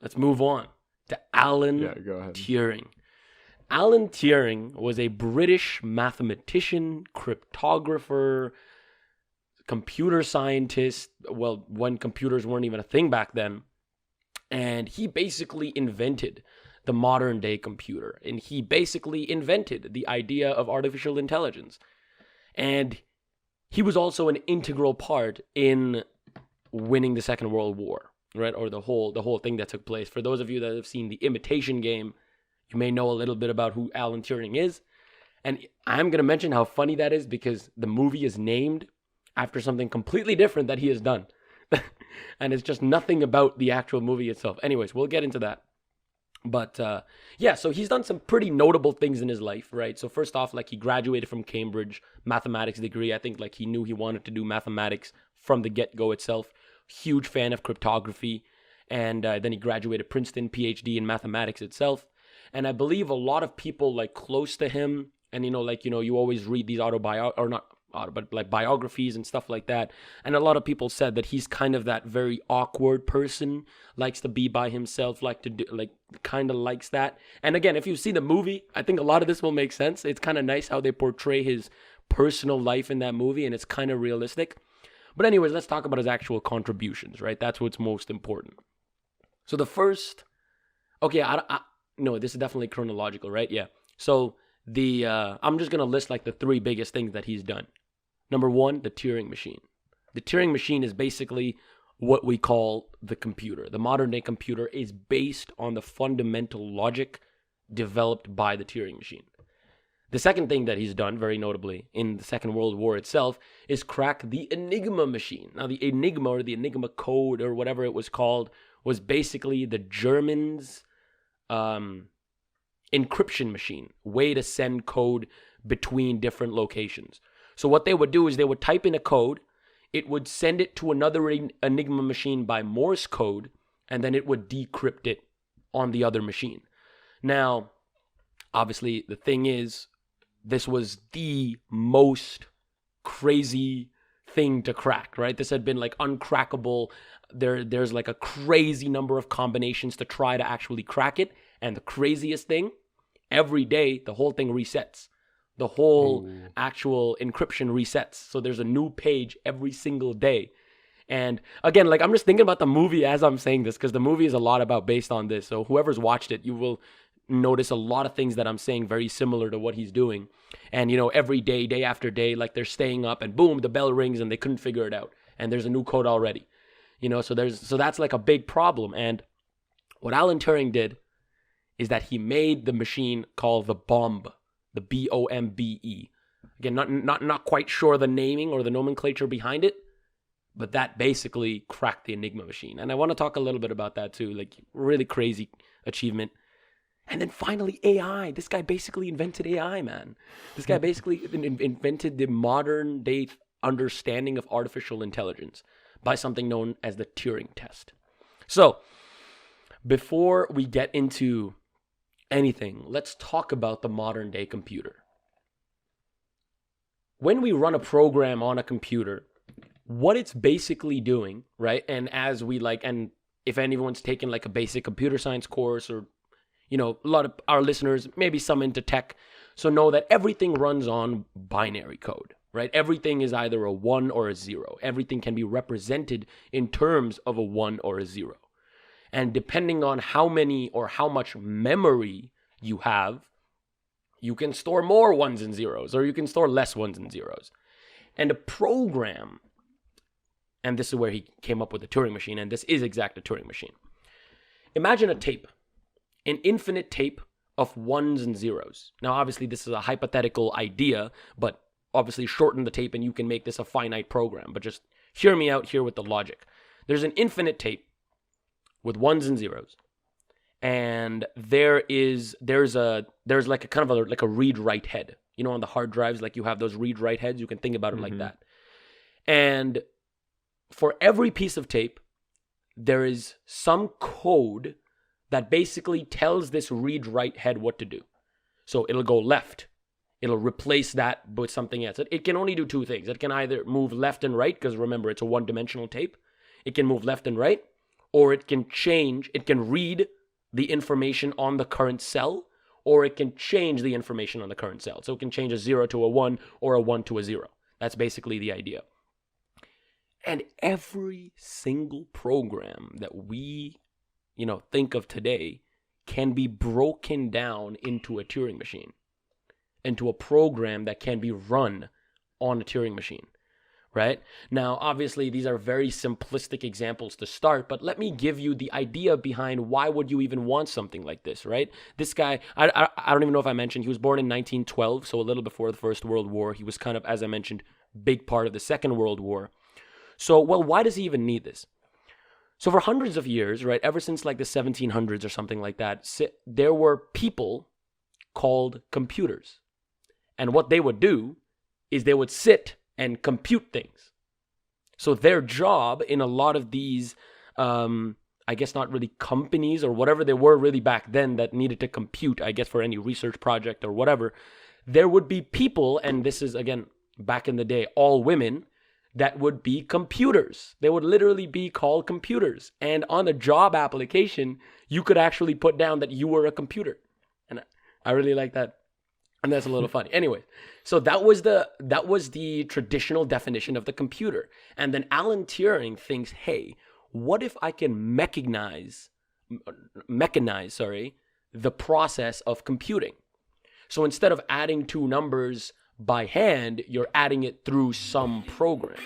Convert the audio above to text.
let's move on to Alan Go ahead. Turing. Alan Turing was a British mathematician, cryptographer, computer scientist. Well, when computers weren't even a thing back then. And he basically invented the modern day computer. And he basically invented the idea of artificial intelligence. And he was also an integral part in winning the Second World War, right? Or the whole thing that took place. For those of you that have seen The Imitation Game, you may know a little bit about who Alan Turing is. And I'm going to mention how funny that is because the movie is named after something completely different that he has done. And it's just nothing about the actual movie itself. Anyways, we'll get into that. But so he's done some pretty notable things in his life, right? So first off, like he graduated from Cambridge, mathematics degree. I think like he knew he wanted to do mathematics from the get-go itself. Huge fan of cryptography. And then he graduated Princeton, PhD in mathematics itself. And I believe a lot of people like close to him, and you always read these biographies and stuff like that. And a lot of people said that he's kind of that very awkward person, likes to be by himself, kind of likes that. And again, if you see the movie, I think a lot of this will make sense. It's kind of nice how they portray his personal life in that movie, and it's kind of realistic. But anyways, let's talk about his actual contributions, right? That's what's most important. So the first, no, this is definitely chronological, right? Yeah. So I'm just going to list like the three biggest things that he's done. Number one, the Turing Machine. The Turing Machine is basically what we call the computer. The modern day computer is based on the fundamental logic developed by the Turing Machine. The second thing that he's done, very notably, in the Second World War itself, is crack the Enigma machine. Now, the Enigma or the Enigma code or whatever it was called was basically the Germans' encryption machine, way to send code between different locations. So what they would do is they would type in a code, it would send it to another Enigma machine by Morse code, and then it would decrypt it on the other machine. Now, obviously, the thing is, this was the most crazy thing to crack, right? This had been like uncrackable. There's like a crazy number of combinations to try to actually crack it. And the craziest thing, every day, the whole thing resets. The whole actual encryption resets. So there's a new page every single day. And again, like I'm just thinking about the movie as I'm saying this, because the movie is a lot about based on this. So whoever's watched it, you will notice a lot of things that I'm saying very similar to what he's doing. And, every day, day after day, like they're staying up and boom, the bell rings and they couldn't figure it out. And there's a new code already. So that's like a big problem. And what Alan Turing did is that he made the machine called the bombe, the BOMBE. Again, not quite sure the naming or the nomenclature behind it, but that basically cracked the Enigma machine. And I want to talk a little bit about that too, like really crazy achievement. And then finally, AI. This guy basically invented AI, man. This guy basically invented the modern day understanding of artificial intelligence by something known as the Turing test. So, before we get into anything, let's talk about the modern day computer. When we run a program on a computer, what it's basically doing, right? And and if anyone's taken like a basic computer science course or a lot of our listeners, maybe some into tech, so know that everything runs on binary code, right? Everything is either a 1 or a 0. Everything can be represented in terms of a 1 or a 0. And depending on how many or how much memory you have, you can store more 1s and 0s, or you can store less 1s and 0s. And a program, and this is where he came up with the Turing machine, and this is exact a Turing machine. Imagine a tape. An infinite tape of 1s and 0s. Now, obviously, this is a hypothetical idea, but obviously shorten the tape and you can make this a finite program. But just hear me out here with the logic. There's an infinite tape with 1s and 0s. And there's like a kind of like a read-write head. On the hard drives, like you have those read-write heads. You can think about it like that. And for every piece of tape, there is some code that basically tells this read-write head what to do. So it'll go left. It'll replace that with something else. It can only do two things. It can either move left and right, because remember, it's a one-dimensional tape. It can move left and right, or it can read the information on the current cell, or it can change the information on the current cell. So it can change a 0 to a 1 or a 1 to a 0. That's basically the idea. And every single program that we, think of today can be broken down into a Turing machine, into a program that can be run on a Turing machine, right? Now, obviously, these are very simplistic examples to start, but let me give you the idea behind why would you even want something like this, right? This guy, I don't even know if I mentioned, he was born in 1912, so a little before the First World War. He was kind of, as I mentioned, big part of the Second World War. So, well, why does he even need this? So for hundreds of years, right, ever since like the 1700s or something like that, there were people called computers. And what they would do is they would sit and compute things. So their job in a lot of these, I guess not really companies or whatever they were really back then that needed to compute, I guess for any research project or whatever, there would be people, and this is, again, back in the day, all women, that would be computers. They would literally be called computers. And on a job application, you could actually put down that you were a computer. And I really like that. And that's a little funny. Anyway, so that was the traditional definition of the computer. And then Alan Turing thinks, hey, what if I can mechanize the process of computing? So instead of adding two numbers by hand, you're adding it through some program.